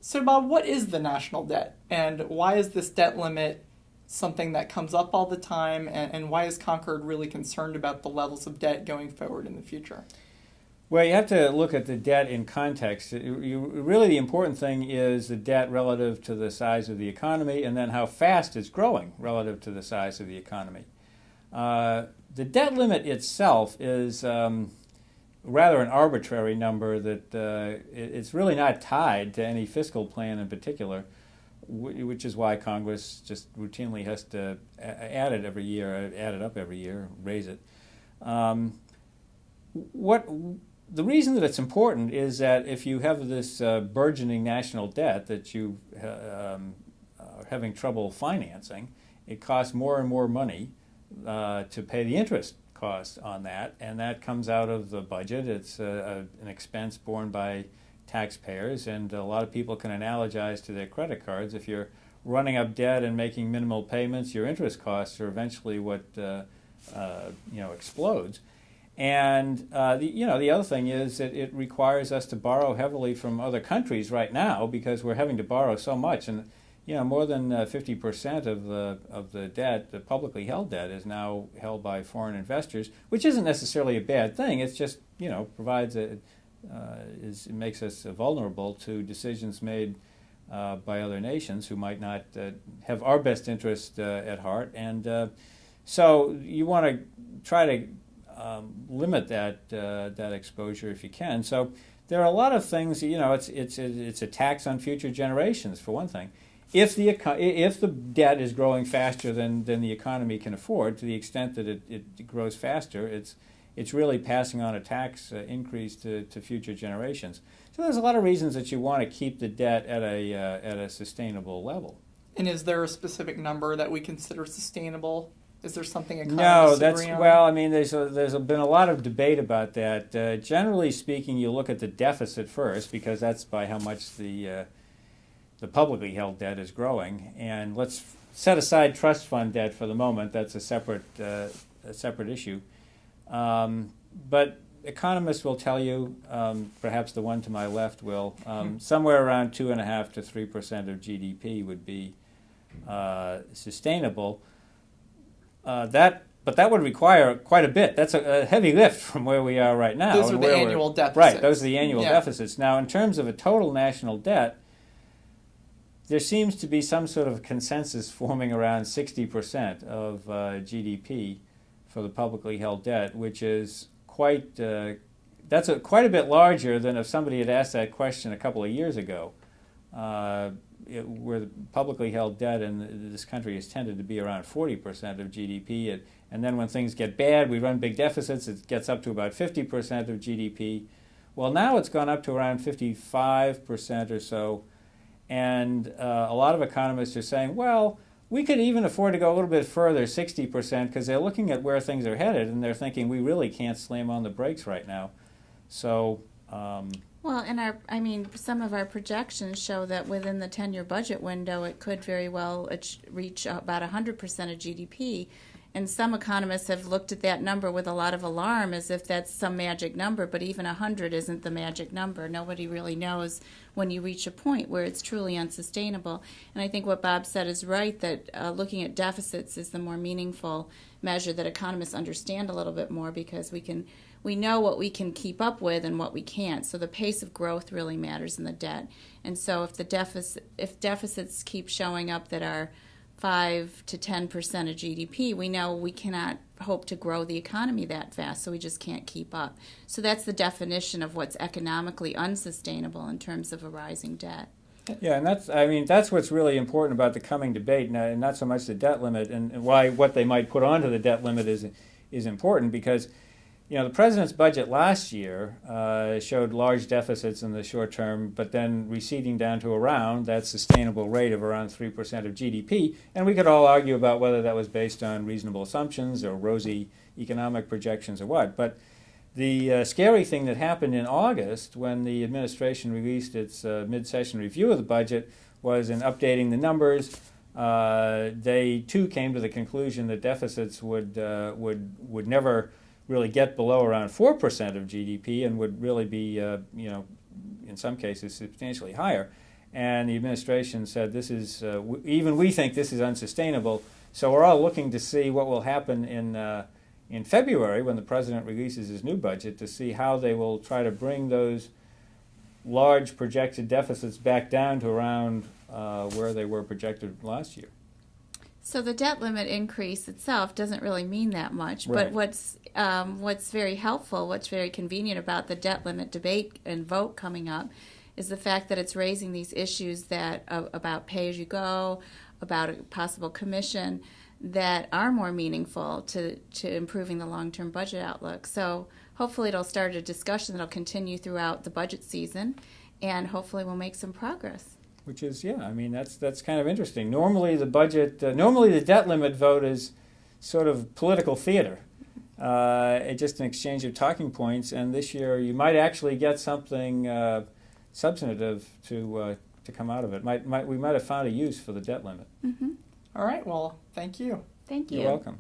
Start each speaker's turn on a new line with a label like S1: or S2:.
S1: So, Bob, what is the national debt, and why is this debt limit something that comes up all the time, and why is Concord really concerned about the levels of debt going forward in the future?
S2: Well, you have to look at the debt in context. Really, the important thing is the debt relative to the size of the economy, and then how fast it's growing relative to the size of the economy. The debt limit itself is rather an arbitrary number that it's really not tied to any fiscal plan in particular, which is why Congress just routinely has to add it up every year, raise it. The reason that it's important is that if you have this burgeoning national debt that you are having trouble financing, it costs more and more money to pay the interest cost on that, and that comes out of the budget. It's an expense borne by taxpayers, and a lot of people can analogize to their credit cards. If you're running up debt and making minimal payments, your interest costs are eventually what explodes. And the other thing is that it requires us to borrow heavily from other countries right now because we're having to borrow so much, and more than 50% of the debt, the publicly held debt, is now held by foreign investors, which isn't necessarily a bad thing. It's just provides it makes us vulnerable to decisions made by other nations who might not have our best interest at heart, and so you want to try to limit that exposure if you can. So there are a lot of things. It's a tax on future generations for one thing. If the debt is growing faster than the economy can afford, to the extent that it grows faster, it's really passing on a tax increase to future generations. So there's a lot of reasons that you want to keep the debt at a sustainable level.
S1: And is there a specific number that we consider sustainable? Is there something
S2: No,
S1: economists agree on?
S2: well, I mean, there's been a lot of debate about that. Generally speaking, you look at the deficit first because that's by how much the publicly held debt is growing, and let's set aside trust fund debt for the moment. That's a separate issue. But economists will tell you, perhaps the one to my left will, somewhere around 2.5% to 3% of GDP would be sustainable. But that would require quite a bit. That's a heavy lift from where we are right now.
S1: Those are the annual deficits.
S2: Right, those are the annual deficits. Now, in terms of a total national debt, there seems to be some sort of consensus forming around 60% of GDP for the publicly held debt, which is quite a bit larger than if somebody had asked that question a couple of years ago, where the publicly held debt in this country has tended to be around 40% of GDP, and then when things get bad, we run big deficits, it gets up to about 50% of GDP. Well, now it's gone up to around 55% or so. And a lot of economists are saying, well, we could even afford to go a little bit further, 60%, because they're looking at where things are headed, and they're thinking we really can't slam on the brakes right now. So,
S3: well, and some of our projections show that within the 10-year budget window, it could very well reach about 100% of GDP. And some economists have looked at that number with a lot of alarm as if that's some magic number, but even 100 isn't the magic number. Nobody really knows when you reach a point where it's truly unsustainable. And I think what Bob said is right, that looking at deficits is the more meaningful measure that economists understand a little bit more, because we know what we can keep up with and what we can't. So the pace of growth really matters in the debt. And so if deficits keep showing up that are 5 to 10% of GDP, we know we cannot hope to grow the economy that fast, so we just can't keep up. So that's the definition of what's economically unsustainable in terms of a rising debt.
S2: Yeah, and that's what's really important about the coming debate, and not so much the debt limit, and why what they might put onto the debt limit is important, because the president's budget last year showed large deficits in the short term, but then receding down to around that sustainable rate of around 3% of GDP. And we could all argue about whether that was based on reasonable assumptions or rosy economic projections or what. But the scary thing that happened in August, when the administration released its mid-session review of the budget, was in updating the numbers. They too came to the conclusion that deficits would never really get below around 4% of GDP and would really be, in some cases, substantially higher. and the administration said this is even we think this is unsustainable. So we're all looking to see what will happen in February when the president releases his new budget, to see how they will try to bring those large projected deficits back down to around where they were projected last year.
S3: So the debt limit increase itself doesn't really mean that much,
S2: Right.
S3: but what's very helpful, what's very convenient about the debt limit debate and vote coming up is the fact that it's raising these issues that about pay-as-you-go, about a possible commission, that are more meaningful to improving the long-term budget outlook. So hopefully it'll start a discussion that'll continue throughout the budget season, and hopefully we'll make some progress.
S2: Which is, that's kind of interesting. Normally the debt limit vote is sort of political theater. It's just an exchange of talking points, and this year you might actually get something substantive to come out of it. We might have found a use for the debt limit.
S3: Mm-hmm.
S1: All right, well, thank you.
S3: Thank you.
S2: You're welcome.